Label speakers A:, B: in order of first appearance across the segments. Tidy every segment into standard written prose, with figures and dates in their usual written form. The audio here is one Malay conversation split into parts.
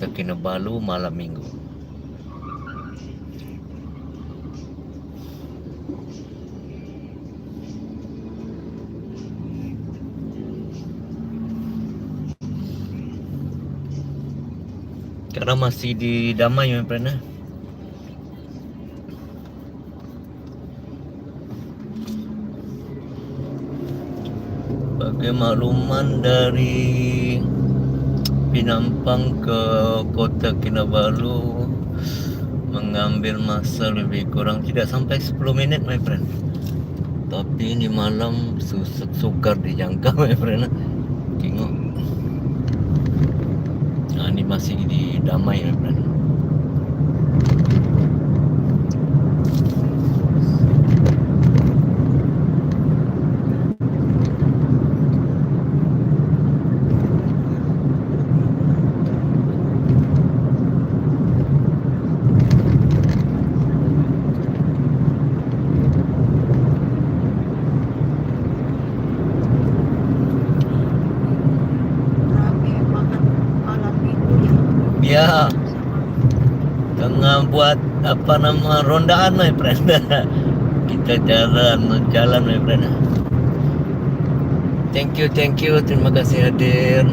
A: Kota Kinabalu malam minggu. Sekarang masih di Damai, my friend. Sebagai makluman, dari Pinampang ke Kota Kinabalu mengambil masa lebih kurang tidak sampai 10 minit, my friend. Tapi ini malam sukar dijangka, my friend. Tengok. Ini masih di Damai, my friend. Ya, tengah buat rondaan, my friend. Kita jalan, my friend. Thank you, terima kasih hadir.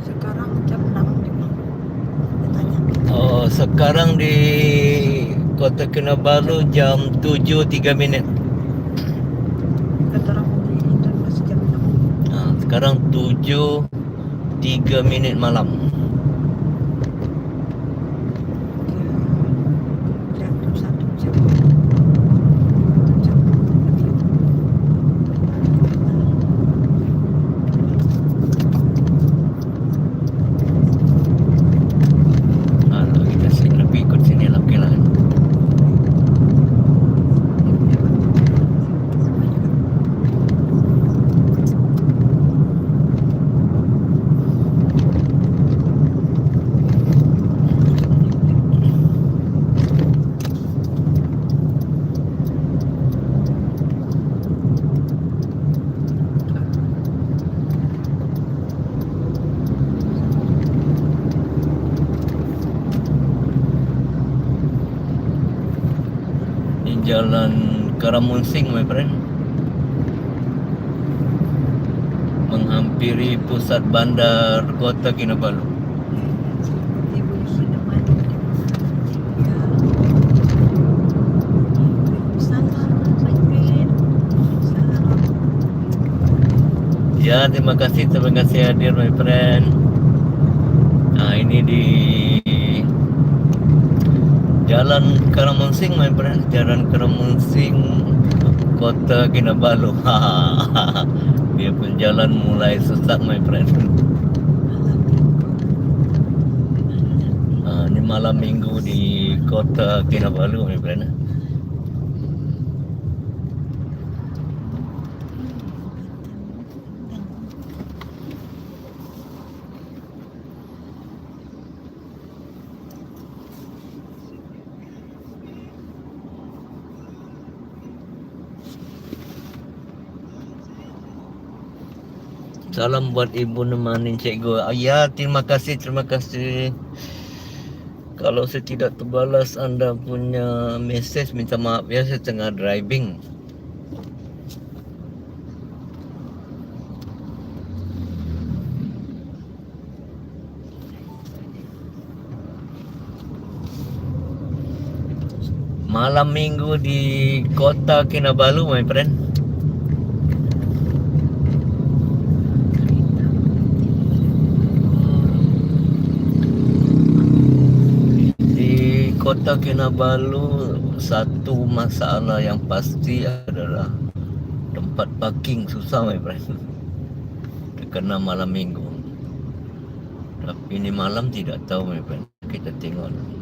B: Sekarang jam 6 juga.
A: Oh, sekarang di Kota Kinabalu jam 7.03 minit.
B: Kata orang di Indonesia masih jam 6.
A: Sekarang 7.03 minit malam.
B: Jatuh 1 jam lebih.
A: Kalau kita lebih ikut sini lah, okey lah. Jalan Karamunsing, my friend, menghampiri pusat bandar Kota Kinabalu.
B: Ibu Hidaman.
A: Ya, terima kasih hadir, my friend. Ini di Jalan Karamunsing, my friend. Jalan Karamunsing, Kota Kinabalu. Dia pun jalan mulai sesak, my friend. Ini malam minggu di Kota Kinabalu, my friend. Salam buat ibu nemanin cikgu. Ya, terima kasih. Kalau saya tidak terbalas anda punya mesej, minta maaf ya, saya tengah driving. Malam minggu di Kota Kinabalu, my friend. Di Kota Kinabalu, satu masalah yang pasti adalah tempat parking susah, my friend. Terkena malam minggu. Tapi ini malam tidak tahu, my friend. Kita tengok.